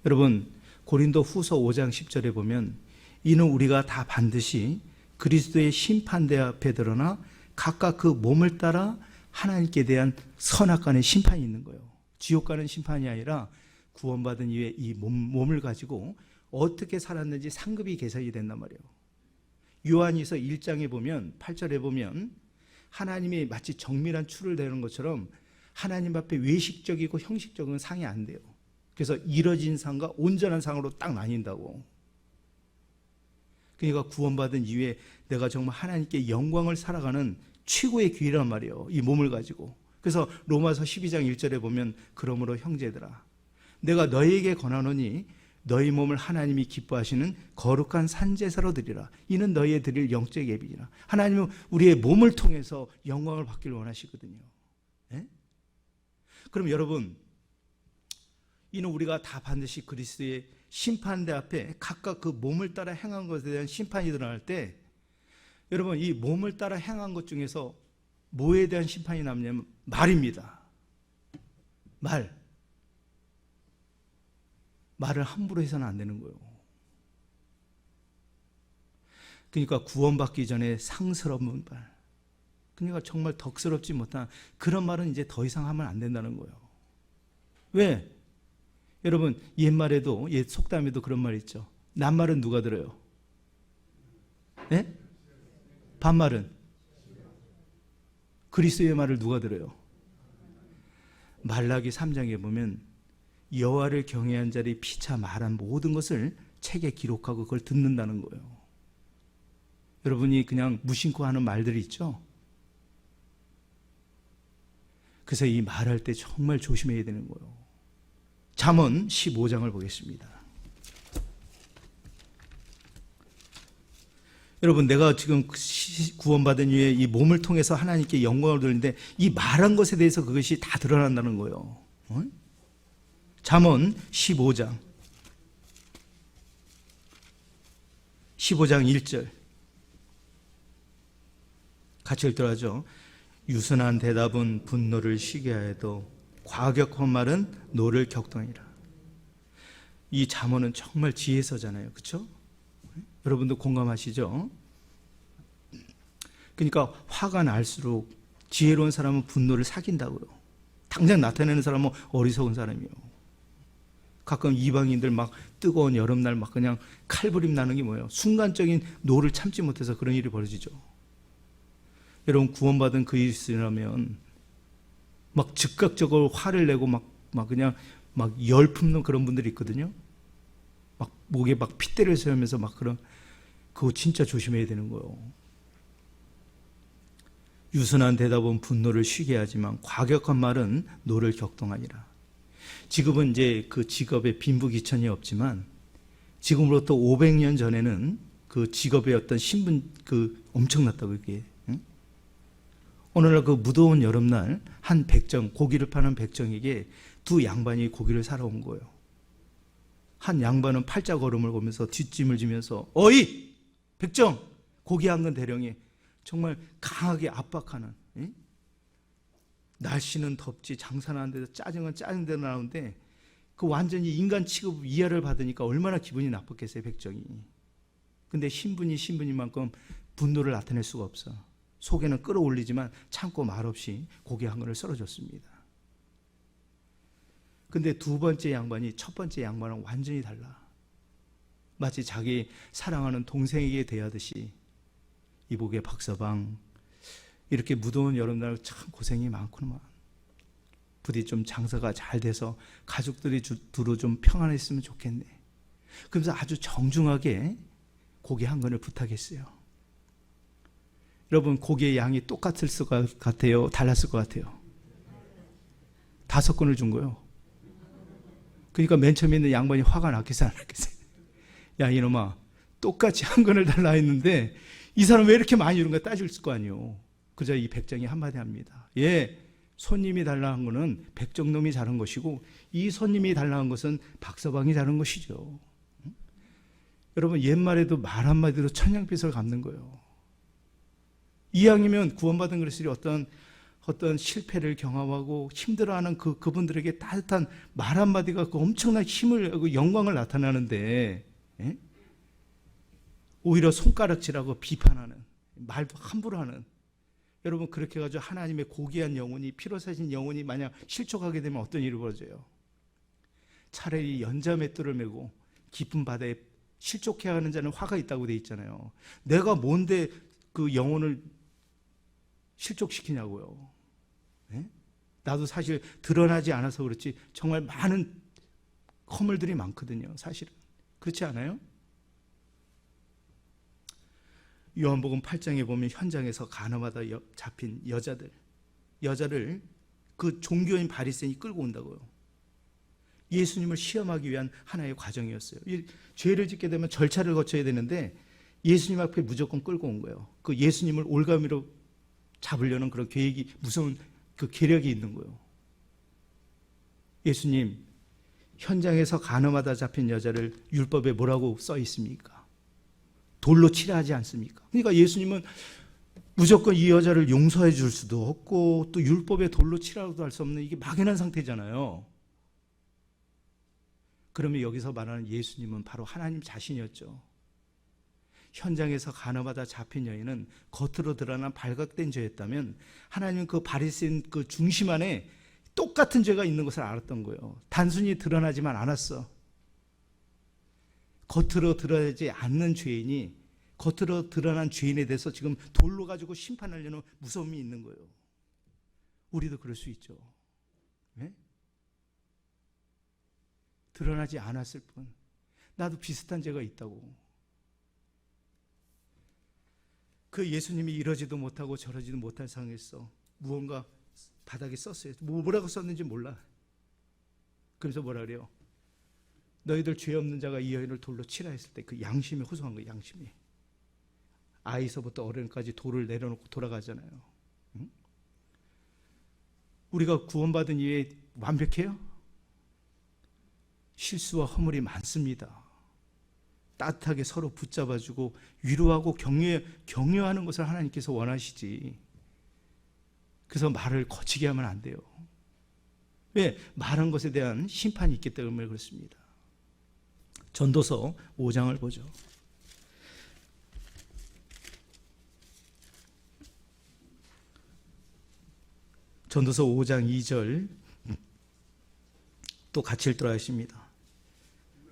여러분, 고린도 후서 5장 10절에 보면 이는 우리가 다 반드시 그리스도의 심판대 앞에 드러나 각각 그 몸을 따라 하나님께 대한 선악간의 심판이 있는 거예요. 지옥 가는 심판이 아니라 구원받은 이후에 이 몸을 가지고 어떻게 살았는지 상급이 계산이 된단 말이에요. 요한일서 1장에 보면 8절에 보면 하나님이 마치 정밀한 추를 대는 것처럼 하나님 앞에 외식적이고 형식적인 상이 안 돼요. 그래서 이뤄진 상과 온전한 상으로 딱 나뉜다고. 그러니까 구원받은 이후에 내가 정말 하나님께 영광을 살아가는 최고의 기회란 말이에요. 이 몸을 가지고. 그래서 로마서 12장 1절에 보면 그러므로 형제들아 내가 너희에게 권하노니 너희 몸을 하나님이 기뻐하시는 거룩한 산제사로 드리라. 이는 너희의 드릴 영적 예비니라. 하나님은 우리의 몸을 통해서 영광을 받기를 원하시거든요. 네? 그럼 여러분, 이는 우리가 다 반드시 그리스도의 심판대 앞에 각각 그 몸을 따라 행한 것에 대한 심판이 드러날 때, 여러분 이 몸을 따라 행한 것 중에서 뭐에 대한 심판이 남냐면 말입니다. 말을 함부로 해서는 안 되는 거예요. 그러니까 구원받기 전에 상스러운 말, 그러니까 정말 덕스럽지 못한 그런 말은 이제 더 이상 하면 안 된다는 거예요. 왜? 여러분 옛말에도, 옛 속담에도 그런 말 있죠. 낱말은 누가 들어요? 네? 반말은? 그리스도의 말을 누가 들어요? 말라기 3장에 보면 여호와를 경외한 자들이 피차 말한 모든 것을 책에 기록하고 그걸 듣는다는 거예요. 여러분이 그냥 무심코 하는 말들이 있죠? 그래서 이 말할 때 정말 조심해야 되는 거예요. 잠언 15장을 보겠습니다. 여러분 내가 지금 구원받은 이후에 이 몸을 통해서 하나님께 영광을 돌리는데 이 말한 것에 대해서 그것이 다 드러난다는 거예요. 잠언 15장 1절 같이 읽더라죠. 유순한 대답은 분노를 쉬게 하여도 과격한 말은 노를 격동이라. 이 잠언은 정말 지혜서잖아요. 그렇죠? 여러분도 공감하시죠? 그러니까 화가 날수록 지혜로운 사람은 분노를 사귄다고요. 당장 나타내는 사람은 어리석은 사람이에요. 가끔 이방인들 막 뜨거운 여름날 막 그냥 칼부림 나는 게 뭐예요? 순간적인 노를 참지 못해서 그런 일이 벌어지죠. 여러분 구원받은 그리스도라면 막 즉각적으로 화를 내고 막 그냥 막 열품는 그런 분들이 있거든요. 막 목에 막 핏대를 세우면서 막 그거 진짜 조심해야 되는 거예요. 유순한 대답은 분노를 쉬게 하지만 과격한 말은 노를 격동하니라. 지금은 이제 그 직업에 빈부귀천이 없지만 지금으로부터 500년 전에는 그 직업의 어떤 신분 엄청났다고 이게. 오늘날 그 무더운 여름날 한 백정, 고기를 파는 백정에게 두 양반이 고기를 사러 온 거예요. 한 양반은 팔자걸음을 보면서 뒷짐을 지면서 어이 백정 고기 한 근 대령에 정말 강하게 압박하는. 날씨는 덥지 장사는 안 돼서 짜증은 짜증대로 나오는데 그 완전히 인간 취급 이하를 받으니까 얼마나 기분이 나빴겠어요 백정이. 근데 신분이만큼 분노를 나타낼 수가 없어. 속에는 끌어올리지만 참고 말없이 고기 한 근을 썰어줬습니다. 근데 두 번째 양반이 첫 번째 양반은 완전히 달라. 마치 자기 사랑하는 동생에게 대하듯이 이보게 박서방 이렇게 무더운 여름날 참 고생이 많구나. 부디 좀 장사가 잘 돼서 가족들이 두루 좀 평안했으면 좋겠네. 그러면서 아주 정중하게 고기 한 근을 부탁했어요. 여러분 고기의 양이 똑같을 것 같아요? 달랐을 것 같아요? 5근을 준 거예요. 그러니까 맨 처음에 있는 양반이 화가 났겠어요? 안 났겠어요? 야 이놈아 똑같이 한 근을 달라 했는데 이 사람 왜 이렇게 많이 주는 가 따질 거 아니에요. 그저 이 백정이 한마디 합니다. 예, 손님이 달라 한 거는 백정놈이 잘한 것이고 이 손님이 달라 한 것은 박서방이 잘한 것이죠. 여러분 옛말에도 말 한마디로 천냥빚을 갚는 거예요. 이왕이면 구원받은 그리스도인이 어떤 어떤 실패를 경험하고 힘들어하는 그분들에게 따뜻한 말 한마디가 그 엄청난 힘을, 그 영광을 나타나는데, 예? 오히려 손가락질하고 비판하는, 말도 함부로 하는, 여러분 그렇게 해가지고 하나님의 고귀한 영혼이, 피로 사신 영혼이 만약 실족하게 되면 어떤 일이 벌어져요? 차라리 연자맷돌을 메고 깊은 바다에 실족해 가는 자는 화가 있다고 돼 있잖아요. 내가 뭔데 그 영혼을 실족시키냐고요. 네? 나도 사실 드러나지 않아서 그렇지 정말 많은 허물들이 많거든요. 사실은 그렇지 않아요? 요한복음 8장에 보면 현장에서 간음하다 잡힌 여자를 그 종교인 바리새인이 끌고 온다고요. 예수님을 시험하기 위한 하나의 과정이었어요. 죄를 짓게 되면 절차를 거쳐야 되는데 예수님 앞에 무조건 끌고 온 거예요. 그 예수님을 올가미로 잡으려는 그런 계획이, 무서운 그 계략이 있는 거예요. 예수님, 현장에서 간음하다 잡힌 여자를 율법에 뭐라고 써 있습니까? 돌로 치라 하지 않습니까? 그러니까 예수님은 무조건 이 여자를 용서해 줄 수도 없고 또 율법에 돌로 치라고도 할 수 없는 이게 막연한 상태잖아요. 그러면 여기서 말하는 예수님은 바로 하나님 자신이었죠. 현장에서 간음하다 잡힌 여인은 겉으로 드러난 발각된 죄였다면 하나님은 그 바리새인 그 중심 안에 똑같은 죄가 있는 것을 알았던 거예요. 단순히 드러나지만 않았어. 겉으로 드러나지 않는 죄인이 겉으로 드러난 죄인에 대해서 지금 돌로 가지고 심판하려는 무서움이 있는 거예요. 우리도 그럴 수 있죠. 네? 드러나지 않았을 뿐. 나도 비슷한 죄가 있다고. 그 예수님이 이러지도 못하고 저러지도 못할 상황에서 무언가 바닥에 썼어요. 뭐라고 썼는지 몰라. 그래서 뭐라 그래요? 너희들 죄 없는 자가 이 여인을 돌로 치라 했을 때 그 양심이 호소한 거예요. 양심이. 아이서부터 어른까지 돌을 내려놓고 돌아가잖아요. 응? 우리가 구원받은 이후에 완벽해요? 실수와 허물이 많습니다. 따뜻하게 서로 붙잡아주고 위로하고 격려하는 것을 하나님께서 원하시지. 그래서 말을 거치게 하면 안 돼요. 왜? 말한 것에 대한 심판이 있기 때문에 그렇습니다. 전도서 5장을 보죠. 전도서 5장 2절 또 같이 읽도록 하십니다.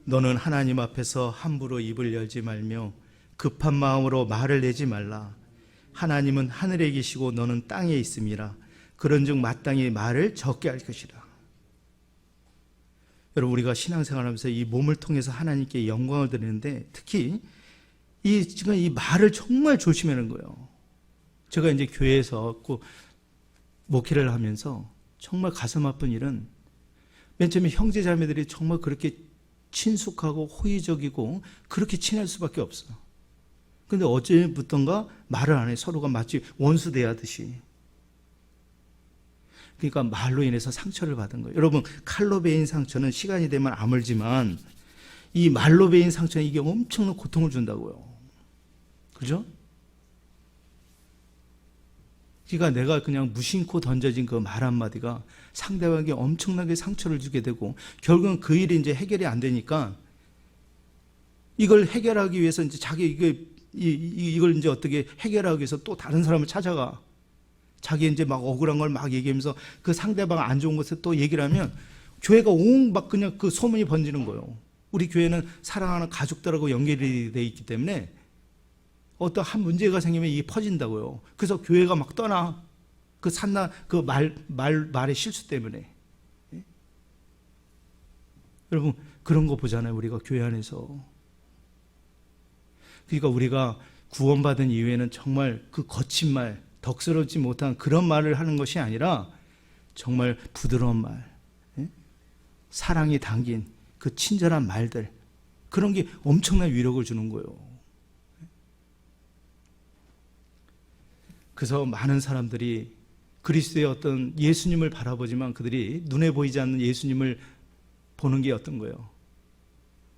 너는 하나님 앞에서 함부로 입을 열지 말며 급한 마음으로 말을 내지 말라. 하나님은 하늘에 계시고 너는 땅에 있음이라. 그런즉 마땅히 말을 적게 할 것이라. 여러분, 우리가 신앙생활하면서 이 몸을 통해서 하나님께 영광을 드리는데 특히 지금 이 말을 정말 조심하는 거예요. 제가 이제 교회에서 목회를 하면서 정말 가슴 아픈 일은 맨 처음에 형제 자매들이 정말 그렇게 친숙하고 호의적이고 그렇게 친할 수밖에 없어. 근데 어제부턴가 말을 안 해. 서로가 마치 원수 대하듯이. 그러니까 말로 인해서 상처를 받은 거예요. 여러분, 칼로 베인 상처는 시간이 되면 아물지만 이 말로 베인 상처는 이게 엄청난 고통을 준다고요. 그죠? 그러니까 내가 그냥 무심코 던져진 그 말 한마디가 상대방에게 엄청나게 상처를 주게 되고 결국은 그 일이 이제 해결이 안 되니까 이걸 해결하기 위해서 이제 이걸 이제 어떻게 해결하기 위해서 또 다른 사람을 찾아가. 자기 이제 막 억울한 걸 막 얘기하면서 그 상대방 안 좋은 것을 또 얘기를 하면 교회가 막 그냥 그 소문이 번지는 거예요. 우리 교회는 사랑하는 가족들하고 연결이 돼 있기 때문에 어떤 한 문제가 생기면 이게 퍼진다고요. 그래서 교회가 막 떠나. 그 말의 실수 때문에. 예? 여러분, 그런 거 보잖아요. 우리가 교회 안에서. 그러니까 우리가 구원받은 이후에는 정말 그 거친 말, 덕스럽지 못한 그런 말을 하는 것이 아니라 정말 부드러운 말, 예? 사랑이 담긴 그 친절한 말들, 그런 게 엄청난 위력을 주는 거예요. 그래서 많은 사람들이 그리스도의 어떤 예수님을 바라보지만 그들이 눈에 보이지 않는 예수님을 보는 게 어떤 거예요?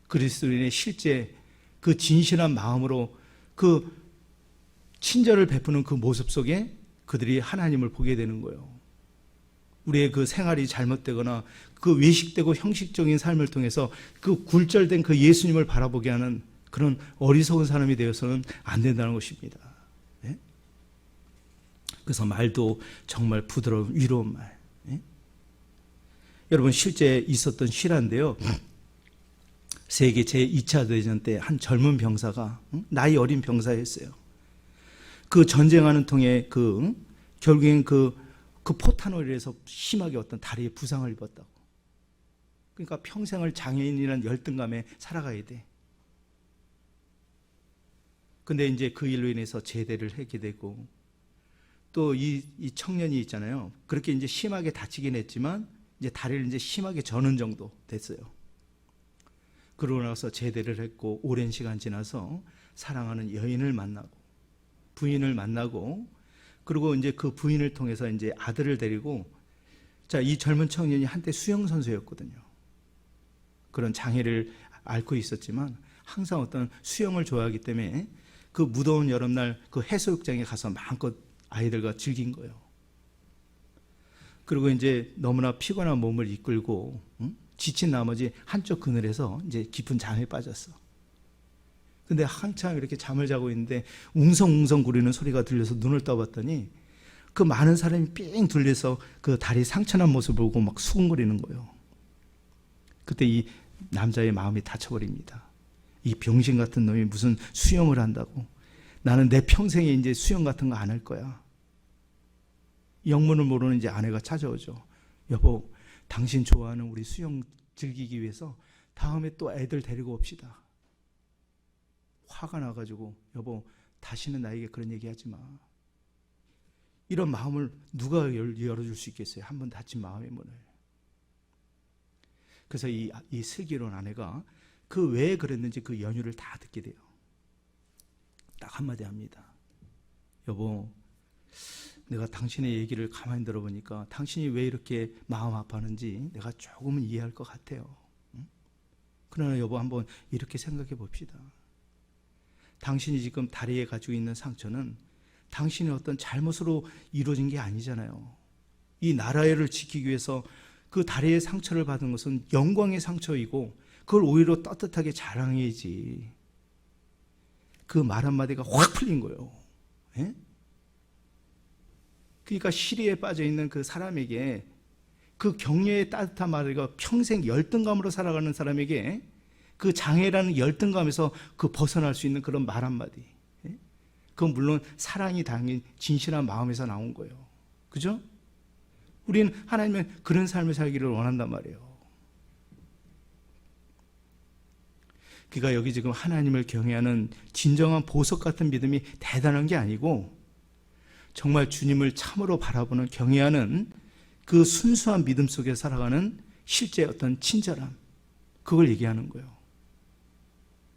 그리스도인의 실제 그 진실한 마음으로 그 친절을 베푸는 그 모습 속에 그들이 하나님을 보게 되는 거예요. 우리의 그 생활이 잘못되거나 그 외식되고 형식적인 삶을 통해서 그 굴절된 그 예수님을 바라보게 하는 그런 어리석은 사람이 되어서는 안 된다는 것입니다. 네? 그래서 말도 정말 부드러운 위로운 말. 네? 여러분 실제 있었던 실화인데요. 세계 제2차 대전 때 한 젊은 병사가 나이 어린 병사였어요. 그 전쟁하는 통에 결국엔 그 포탄으로 해서 심하게 어떤 다리에 부상을 입었다고. 그러니까 평생을 장애인이라는 열등감에 살아가야 돼. 근데 이제 그 일로 인해서 제대를 하게 되고 또 이 청년이 있잖아요. 그렇게 이제 심하게 다치긴 했지만 이제 다리를 이제 심하게 저는 정도 됐어요. 그러고 나서 제대를 했고 오랜 시간 지나서 사랑하는 여인을 만나고 부인을 만나고 그리고 이제 그 부인을 통해서 이제 아들을 데리고 이 젊은 청년이 한때 수영 선수였거든요. 그런 장애를 앓고 있었지만 항상 어떤 수영을 좋아하기 때문에 그 무더운 여름날 그 해수욕장에 가서 마음껏 아이들과 즐긴 거예요. 그리고 이제 너무나 피곤한 몸을 이끌고 지친 나머지 한쪽 그늘에서 이제 깊은 잠에 빠졌어. 근데 한참 이렇게 잠을 자고 있는데 웅성웅성 거리는 소리가 들려서 눈을 떠봤더니 그 많은 사람이 삥 둘려서 그 다리 상처난 모습을 보고 막 수군거리는 거예요. 그때 이 남자의 마음이 다쳐버립니다. 이 병신 같은 놈이 무슨 수영을 한다고. 나는 내 평생에 이제 수영 같은 거 안 할 거야. 영문을 모르는 이제 아내가 찾아오죠. 여보, 당신 좋아하는 우리 수영 즐기기 위해서 다음에 또 애들 데리고 옵시다. 화가 나가지고 여보 다시는 나에게 그런 얘기 하지 마. 이런 마음을 누가 열어줄 수 있겠어요? 한 번 닫힌 마음의 문을. 그래서 이 슬기로운 아내가 그 왜 그랬는지 그 연유를 다 듣게 돼요. 딱 한마디 합니다. 여보, 내가 당신의 얘기를 가만히 들어보니까 당신이 왜 이렇게 마음 아파하는지 내가 조금은 이해할 것 같아요. 그러나 여보 한번 이렇게 생각해 봅시다. 당신이 지금 다리에 가지고 있는 상처는 당신의 어떤 잘못으로 이루어진 게 아니잖아요. 이 나라를 지키기 위해서 그 다리에 상처를 받은 것은 영광의 상처이고 그걸 오히려 떳떳하게 자랑해야지. 그 말 한마디가 확 풀린 거예요. 예? 그러니까 시리에 빠져있는 그 사람에게 그 격려의 따뜻한 말과 평생 열등감으로 살아가는 사람에게 그 장애라는 열등감에서 그 벗어날 수 있는 그런 말 한마디. 그건 물론 사랑이 담긴 진실한 마음에서 나온 거예요. 그죠? 우리는 하나님은 그런 삶을 살기를 원한단 말이에요. 그러니까 여기 지금 하나님을 경외하는 진정한 보석 같은 믿음이 대단한 게 아니고 정말 주님을 참으로 바라보는 경외하는 그 순수한 믿음 속에 살아가는 실제 어떤 친절함, 그걸 얘기하는 거예요.